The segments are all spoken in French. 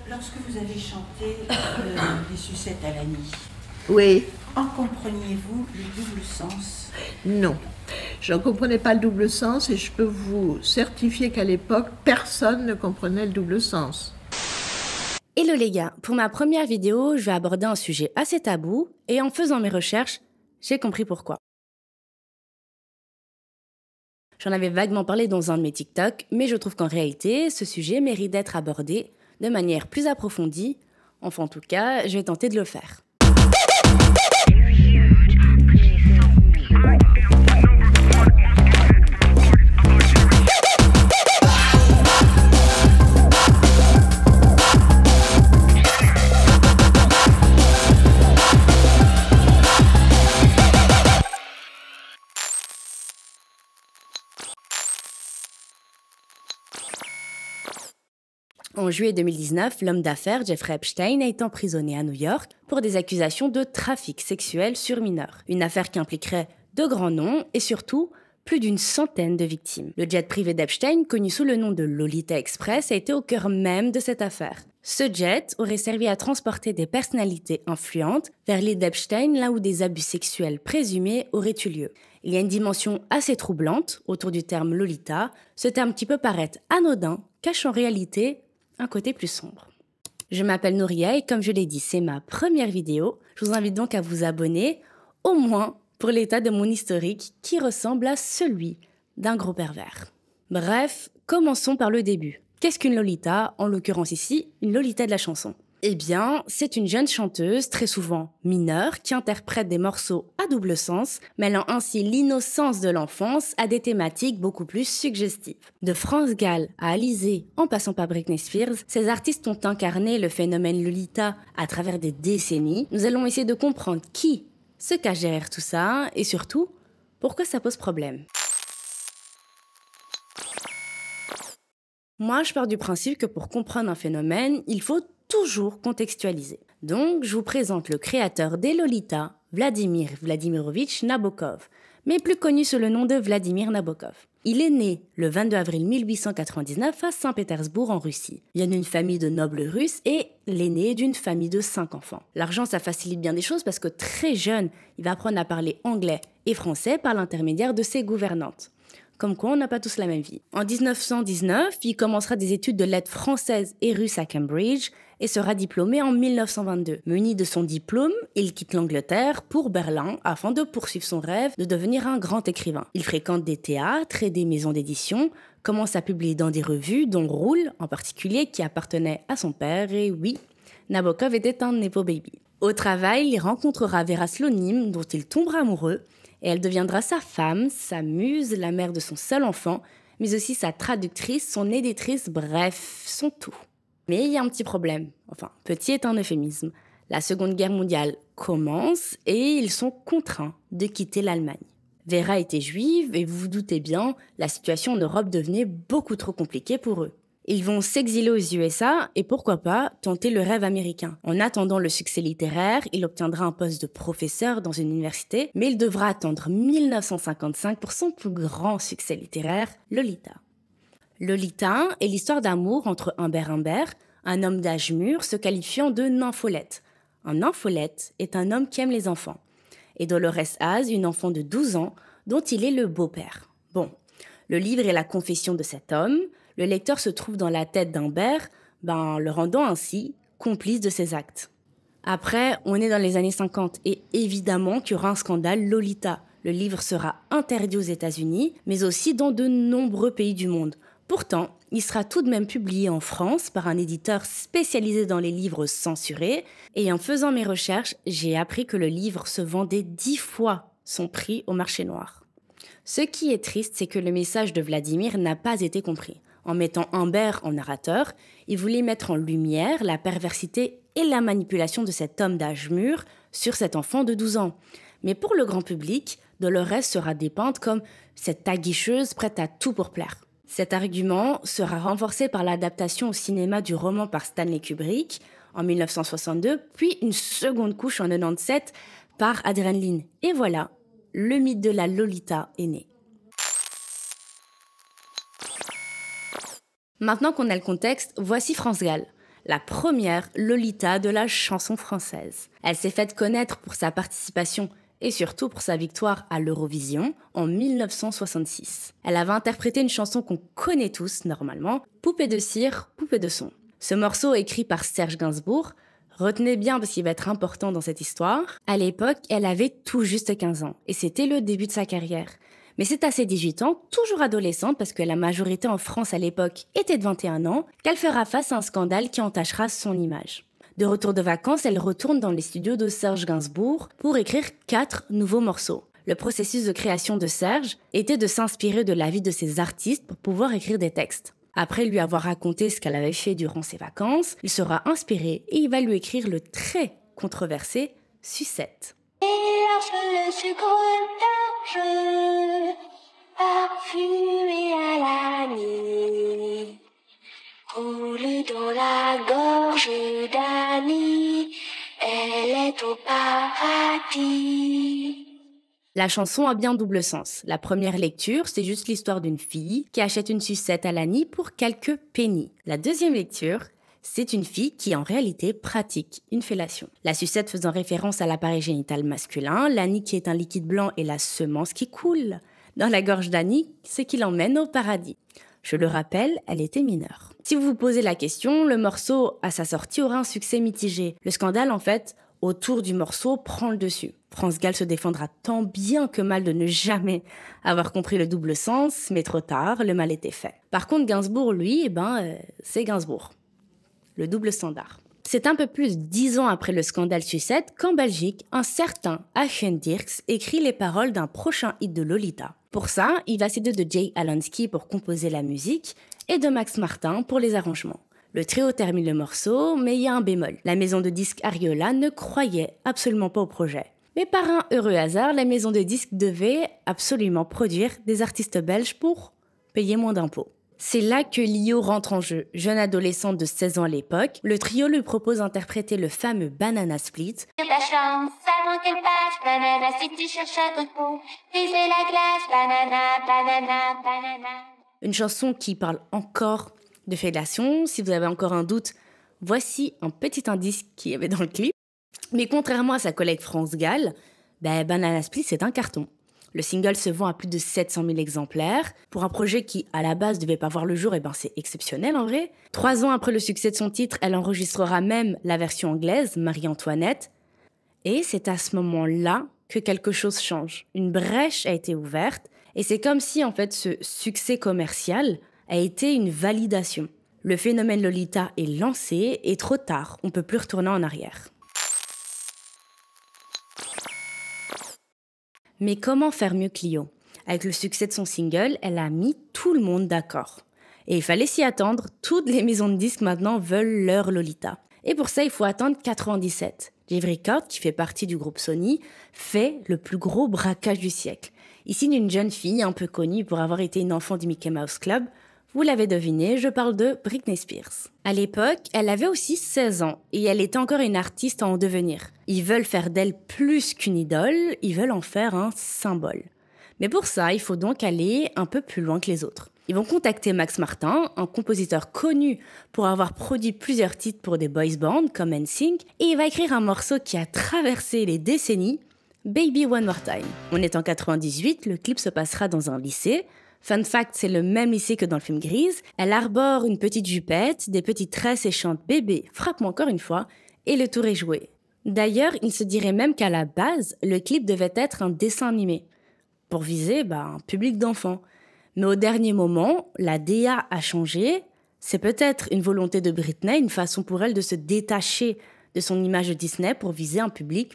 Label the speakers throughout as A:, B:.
A: Lorsque vous avez chanté les sucettes à l'Annie,
B: Oui,
A: en compreniez-vous le double sens?
B: non. Je ne comprenais pas le double sens et je peux vous certifier qu'à l'époque, personne ne comprenait le double sens.
C: Hello les gars, pour ma première vidéo, je vais aborder un sujet assez tabou et en faisant mes recherches, j'ai compris pourquoi. J'en avais vaguement parlé dans un de mes TikTok, mais je trouve qu'en réalité, ce sujet mérite d'être abordé de manière plus approfondie. Enfin en tout cas, je vais tenter de le faire. En juillet 2019, l'homme d'affaires Jeffrey Epstein a été emprisonné à New York pour des accusations de trafic sexuel sur mineurs. Une affaire qui impliquerait de grands noms et surtout plus d'une centaine de victimes. Le jet privé d'Epstein, connu sous le nom de Lolita Express, a été au cœur même de cette affaire. Ce jet aurait servi à transporter des personnalités influentes vers l'île d'Epstein, là où des abus sexuels présumés auraient eu lieu. Il y a une dimension assez troublante autour du terme Lolita, ce terme qui peut paraître anodin, cache en réalité un côté plus sombre. Je m'appelle Nouria et comme je l'ai dit, c'est ma première vidéo. Je vous invite donc à vous abonner, au moins pour l'état de mon historique qui ressemble à celui d'un gros pervers. Bref, commençons par le début. Qu'est-ce qu'une Lolita? En l'occurrence ici, une Lolita de la chanson. Eh bien, c'est une jeune chanteuse, très souvent mineure, qui interprète des morceaux à double sens, mêlant ainsi l'innocence de l'enfance à des thématiques beaucoup plus suggestives. De France Gall à Alizée, en passant par Britney Spears, ces artistes ont incarné le phénomène Lolita à travers des décennies. Nous allons essayer de comprendre qui se cache derrière tout ça, et surtout, pourquoi ça pose problème. Moi, je pars du principe que pour comprendre un phénomène, il faut toujours contextualiser. Donc, je vous présente le créateur des Lolita, Vladimir Vladimirovitch Nabokov, mais plus connu sous le nom de Vladimir Nabokov. Il est né le 22 avril 1899 à Saint-Pétersbourg en Russie. Il vient d'une famille de nobles russes et l'aîné d'une famille de 5 enfants. L'argent, ça facilite bien des choses parce que très jeune, il va apprendre à parler anglais et français par l'intermédiaire de ses gouvernantes. Comme quoi, on n'a pas tous la même vie. En 1919, il commencera des études de lettres françaises et russes à Cambridge et sera diplômé en 1922. Muni de son diplôme, il quitte l'Angleterre pour Berlin afin de poursuivre son rêve de devenir un grand écrivain. Il fréquente des théâtres et des maisons d'édition, commence à publier dans des revues, dont Roule en particulier, qui appartenait à son père, et oui, Nabokov était un nepo baby. Au travail, il rencontrera Vera Slonim, dont il tombera amoureux, et elle deviendra sa femme, sa muse, la mère de son seul enfant, mais aussi sa traductrice, son éditrice, bref, son tout. Mais il y a un petit problème. Enfin, petit est un euphémisme. La Seconde Guerre mondiale commence et ils sont contraints de quitter l'Allemagne. Vera était juive et vous vous doutez bien, la situation en Europe devenait beaucoup trop compliquée pour eux. Ils vont s'exiler aux USA et pourquoi pas tenter le rêve américain. En attendant le succès littéraire, il obtiendra un poste de professeur dans une université, mais il devra attendre 1955 pour son plus grand succès littéraire, Lolita. Lolita est l'histoire d'amour entre Humbert Humbert, un homme d'âge mûr se qualifiant de nympholette. Un nympholette est un homme qui aime les enfants. Et Dolores Haas, une enfant de 12 ans, dont il est le beau-père. Bon, le livre est la confession de cet homme. Le lecteur se trouve dans la tête d'Humbert, le rendant ainsi complice de ses actes. Après, on est dans les années 50 et évidemment qu'il y aura un scandale Lolita. Le livre sera interdit aux États-Unis, mais aussi dans de nombreux pays du monde. Pourtant, il sera tout de même publié en France par un éditeur spécialisé dans les livres censurés. Et en faisant mes recherches, j'ai appris que le livre se vendait 10 fois son prix au marché noir. Ce qui est triste, c'est que le message de Vladimir n'a pas été compris. En mettant Humbert en narrateur, il voulait mettre en lumière la perversité et la manipulation de cet homme d'âge mûr sur cet enfant de 12 ans. Mais pour le grand public, Dolores sera dépeinte comme cette aguicheuse prête à tout pour plaire. Cet argument sera renforcé par l'adaptation au cinéma du roman par Stanley Kubrick en 1962, puis une seconde couche en 1997 par Adrian Lyne. Et voilà, le mythe de la Lolita est né. Maintenant qu'on a le contexte, voici France Gall. la première Lolita de la chanson française. Elle s'est faite connaître pour sa participation et surtout pour sa victoire à l'Eurovision en 1966. Elle avait interprété une chanson qu'on connaît tous normalement, Poupée de cire, poupée de son. Ce morceau écrit par Serge Gainsbourg, retenez bien parce qu'il va être important dans cette histoire. À l'époque, elle avait tout juste 15 ans et c'était le début de sa carrière. Mais c'est à ses 18 ans, toujours adolescente parce que la majorité en France à l'époque était de 21 ans, qu'elle fera face à un scandale qui entachera son image. De retour de vacances, elle retourne dans les studios de Serge Gainsbourg pour écrire 4 nouveaux morceaux. Le processus de création de Serge était de s'inspirer de la vie de ses artistes pour pouvoir écrire des textes. Après lui avoir raconté ce qu'elle avait fait durant ses vacances, il sera inspiré et il va lui écrire le très controversé Sucette.
D: Et lorsque le sucre large, parfumé à l'anis, coule dans la gorge d'Annie, elle est au paradis.
C: La chanson a bien double sens. La première lecture, c'est juste l'histoire d'une fille qui achète une sucette à Lani pour quelques pennies. La deuxième lecture, c'est une fille qui en réalité pratique une fellation. La sucette faisant référence à l'appareil génital masculin, l'Annie qui est un liquide blanc et la semence qui coule dans la gorge d'Annie, ce qui l'emmène au paradis. Je le rappelle, elle était mineure. Si vous vous posez la question, le morceau à sa sortie aura un succès mitigé. Le scandale, en fait, autour du morceau prend le dessus. France Gall se défendra tant bien que mal de ne jamais avoir compris le double sens, mais trop tard, le mal était fait. Par contre, Gainsbourg, lui, c'est Gainsbourg. Le double standard. C'est un peu plus de 10 ans après le scandale Sucette qu'en Belgique, un certain Achim Dierks écrit les paroles d'un prochain hit de Lolita. Pour ça, il va s'aider de Jay Alansky pour composer la musique et de Max Martin pour les arrangements. Le trio termine le morceau, mais il y a un bémol. La maison de disques Ariola ne croyait absolument pas au projet. Mais par un heureux hasard, la maison de disques devait absolument produire des artistes belges pour payer moins d'impôts. C'est là que Lio rentre en jeu. Jeune adolescente de 16 ans à l'époque, le trio lui propose d'interpréter le fameux Banana Split.
D: Ta chance, avant qu'elle passe, banana, si tu cherches un truc pour briser la glace, banana, banana, banana.
C: Une chanson qui parle encore de fellation. Si vous avez encore un doute, voici un petit indice qu'il y avait dans le clip. Mais contrairement à sa collègue France Gall, Banana Split, c'est un carton. Le single se vend à plus de 700 000 exemplaires. Pour un projet qui, à la base, devait pas voir le jour, c'est exceptionnel en vrai. 3 ans après le succès de son titre, elle enregistrera même la version anglaise, Marie-Antoinette. Et c'est à ce moment-là que quelque chose change. Une brèche a été ouverte. Et c'est comme si, en fait, ce succès commercial a été une validation. Le phénomène Lolita est lancé et trop tard, on peut plus retourner en arrière. Mais comment faire mieux que Lio ? Avec le succès de son single, elle a mis tout le monde d'accord. Et il fallait s'y attendre, toutes les maisons de disques maintenant veulent leur Lolita. Et pour ça, il faut attendre 97. Jive Records, qui fait partie du groupe Sony, fait le plus gros braquage du siècle. Il signe une jeune fille un peu connue pour avoir été une enfant du Mickey Mouse Club. Vous l'avez deviné, je parle de Britney Spears. À l'époque, elle avait aussi 16 ans et elle était encore une artiste en devenir. Ils veulent faire d'elle plus qu'une idole, ils veulent en faire un symbole. Mais pour ça, il faut donc aller un peu plus loin que les autres. Ils vont contacter Max Martin, un compositeur connu pour avoir produit plusieurs titres pour des boys bands comme NSYNC, et il va écrire un morceau qui a traversé les décennies, Baby One More Time. On est en 98, le clip se passera dans un lycée. Fun fact, c'est le même lycée que dans le film Grise. Elle arbore une petite jupette, des petites tresses et chante bébé, frappe-moi encore une fois, et le tour est joué. D'ailleurs, il se dirait même qu'à la base, le clip devait être un dessin animé, pour viser un public d'enfants. Mais au dernier moment, la DA a changé. C'est peut-être une volonté de Britney, une façon pour elle de se détacher de son image de Disney pour viser un public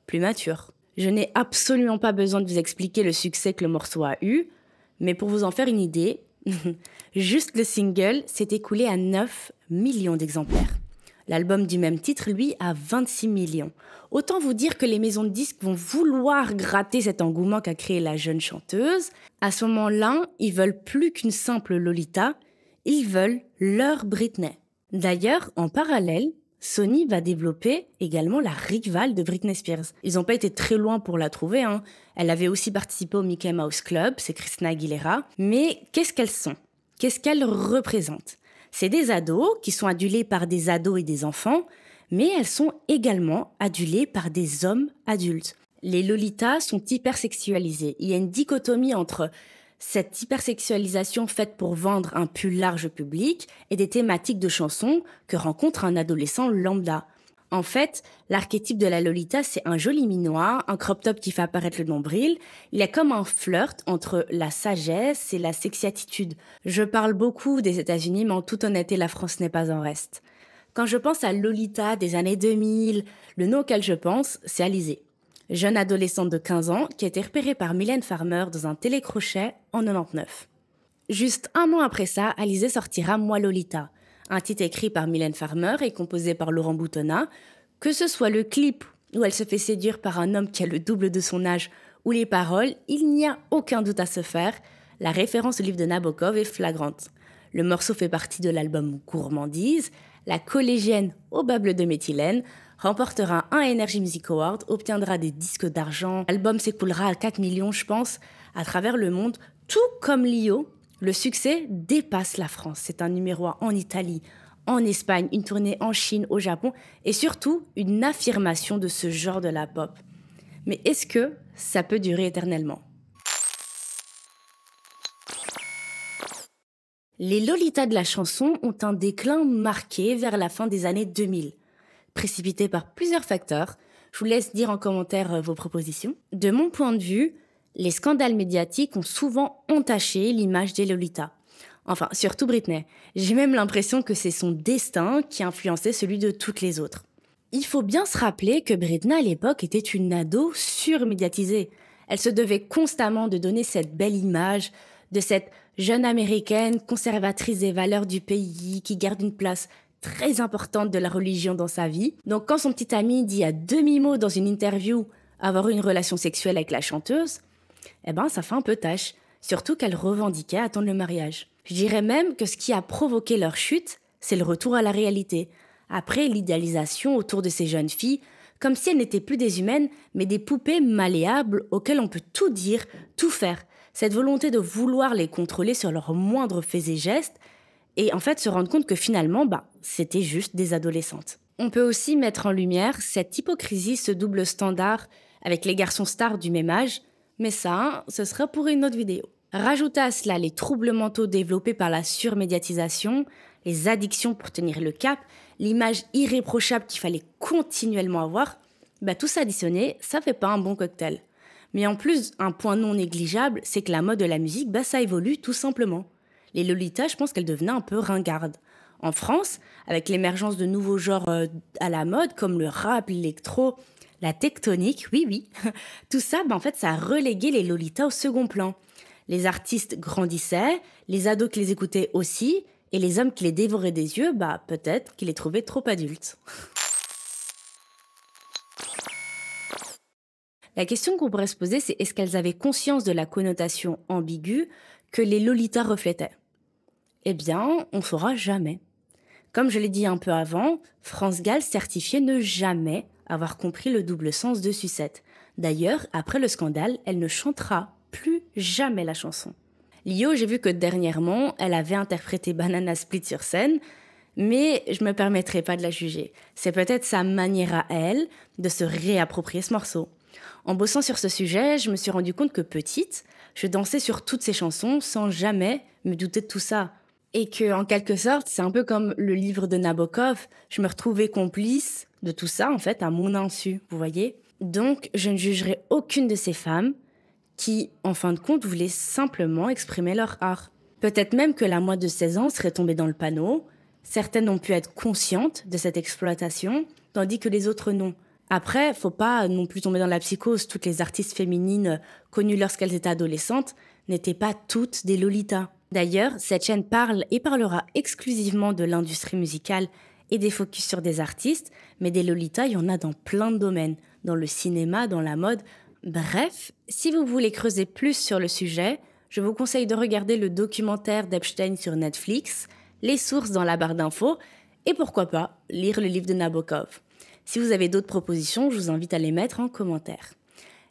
C: plus mature. Je n'ai absolument pas besoin de vous expliquer le succès que le morceau a eu, mais pour vous en faire une idée, juste le single s'est écoulé à 9 millions d'exemplaires. L'album du même titre, lui, a 26 millions. Autant vous dire que les maisons de disques vont vouloir gratter cet engouement qu'a créé la jeune chanteuse. À ce moment-là, ils veulent plus qu'une simple Lolita, ils veulent leur Britney. D'ailleurs, en parallèle, Sony va développer également la rivale de Britney Spears. Ils n'ont pas été très loin pour la trouver. Elle avait aussi participé au Mickey Mouse Club, c'est Christina Aguilera. Mais qu'est-ce qu'elles sont ? Qu'est-ce qu'elles représentent ? C'est des ados qui sont adulés par des ados et des enfants, mais elles sont également adulées par des hommes adultes. Les lolitas sont hypersexualisées. Il y a une dichotomie entre cette hypersexualisation faite pour vendre un plus large public et des thématiques de chansons que rencontre un adolescent lambda. En fait, l'archétype de la lolita, c'est un joli minois, un crop top qui fait apparaître le nombril. Il y a comme un flirt entre la sagesse et la sexy-attitude. Je parle beaucoup des États-Unis, mais en toute honnêteté, la France n'est pas en reste. Quand je pense à Lolita des années 2000, le nom auquel je pense, c'est Alizée. Jeune adolescente de 15 ans qui a été repérée par Mylène Farmer dans un télécrochet en 99. Juste un an après ça, Alizée sortira Moi Lolita, un titre écrit par Mylène Farmer et composé par Laurent Boutonnat. Que ce soit le clip où elle se fait séduire par un homme qui a le double de son âge ou les paroles, il n'y a aucun doute à se faire, la référence au livre de Nabokov est flagrante. Le morceau fait partie de l'album Gourmandise. La collégienne Aubable de Méthylène remportera un Energy Music Award, obtiendra des disques d'argent. L'album s'écoulera à 4 millions, je pense, à travers le monde. Tout comme Lio, le succès dépasse la France. C'est un numéro 1 en Italie, en Espagne, une tournée en Chine, au Japon, et surtout une affirmation de ce genre de la pop. Mais est-ce que ça peut durer éternellement ? Les Lolitas de la chanson ont un déclin marqué vers la fin des années 2000. Précipité par plusieurs facteurs, je vous laisse dire en commentaire vos propositions. De mon point de vue, les scandales médiatiques ont souvent entaché l'image des Lolitas. Enfin, surtout Britney. J'ai même l'impression que c'est son destin qui influençait celui de toutes les autres. Il faut bien se rappeler que Britney à l'époque était une ado surmédiatisée. Elle se devait constamment de donner cette belle image de cette jeune américaine conservatrice des valeurs du pays qui garde une place très importante de la religion dans sa vie. Donc quand son petit ami dit à demi-mot dans une interview avoir eu une relation sexuelle avec la chanteuse, ça fait un peu tâche, surtout qu'elle revendiquait attendre le mariage. Je dirais même que ce qui a provoqué leur chute, c'est le retour à la réalité. Après l'idéalisation autour de ces jeunes filles, comme si elles n'étaient plus des humaines, mais des poupées malléables auxquelles on peut tout dire, tout faire. Cette volonté de vouloir les contrôler sur leurs moindres faits et gestes, et en fait se rendre compte que finalement, c'était juste des adolescentes. On peut aussi mettre en lumière cette hypocrisie, ce double standard avec les garçons stars du même âge, mais ça, ce sera pour une autre vidéo. Rajoutez à cela les troubles mentaux développés par la surmédiatisation, les addictions pour tenir le cap, l'image irréprochable qu'il fallait continuellement avoir, tout ça additionné, ça fait pas un bon cocktail. Mais en plus, un point non négligeable, c'est que la mode de la musique, ça évolue tout simplement. Les Lolitas, je pense qu'elles devenaient un peu ringardes. En France, avec l'émergence de nouveaux genres à la mode, comme le rap, l'électro, la tectonique, oui, tout ça, en fait, ça a relégué les Lolitas au second plan. Les artistes grandissaient, les ados qui les écoutaient aussi, et les hommes qui les dévoraient des yeux, peut-être qu'ils les trouvaient trop adultes. La question qu'on pourrait se poser, c'est est-ce qu'elles avaient conscience de la connotation ambiguë que les Lolitas reflétaient ? On ne saura jamais. Comme je l'ai dit un peu avant, France Gall certifiait ne jamais avoir compris le double sens de Sucette. D'ailleurs, après le scandale, elle ne chantera plus jamais la chanson. Lio, j'ai vu que dernièrement, elle avait interprété Banana Split sur scène, mais je me permettrai pas de la juger. C'est peut-être sa manière à elle de se réapproprier ce morceau. En bossant sur ce sujet, je me suis rendu compte que petite, je dansais sur toutes ces chansons sans jamais me douter de tout ça. Et que, en quelque sorte, c'est un peu comme le livre de Nabokov, je me retrouvais complice de tout ça, en fait, à mon insu, vous voyez ? Donc, je ne jugerai aucune de ces femmes qui, en fin de compte, voulaient simplement exprimer leur art. Peut-être même que la moi de 16 ans serait tombée dans le panneau. Certaines ont pu être conscientes de cette exploitation, tandis que les autres non. Après, faut pas non plus tomber dans la psychose. Toutes les artistes féminines connues lorsqu'elles étaient adolescentes n'étaient pas toutes des Lolitas. D'ailleurs, cette chaîne parle et parlera exclusivement de l'industrie musicale et des focus sur des artistes, mais des Lolitas, il y en a dans plein de domaines, dans le cinéma, dans la mode. Bref, si vous voulez creuser plus sur le sujet, je vous conseille de regarder le documentaire d'Epstein sur Netflix, les sources dans la barre d'infos, et pourquoi pas, lire le livre de Nabokov. Si vous avez d'autres propositions, je vous invite à les mettre en commentaire.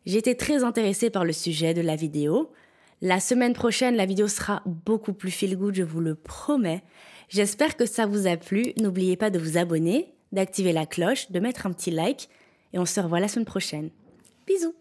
C: J'ai été très intéressée par le sujet de la vidéo. La semaine prochaine, la vidéo sera beaucoup plus feel good, je vous le promets. J'espère que ça vous a plu. N'oubliez pas de vous abonner, d'activer la cloche, de mettre un petit like et on se revoit la semaine prochaine. Bisous!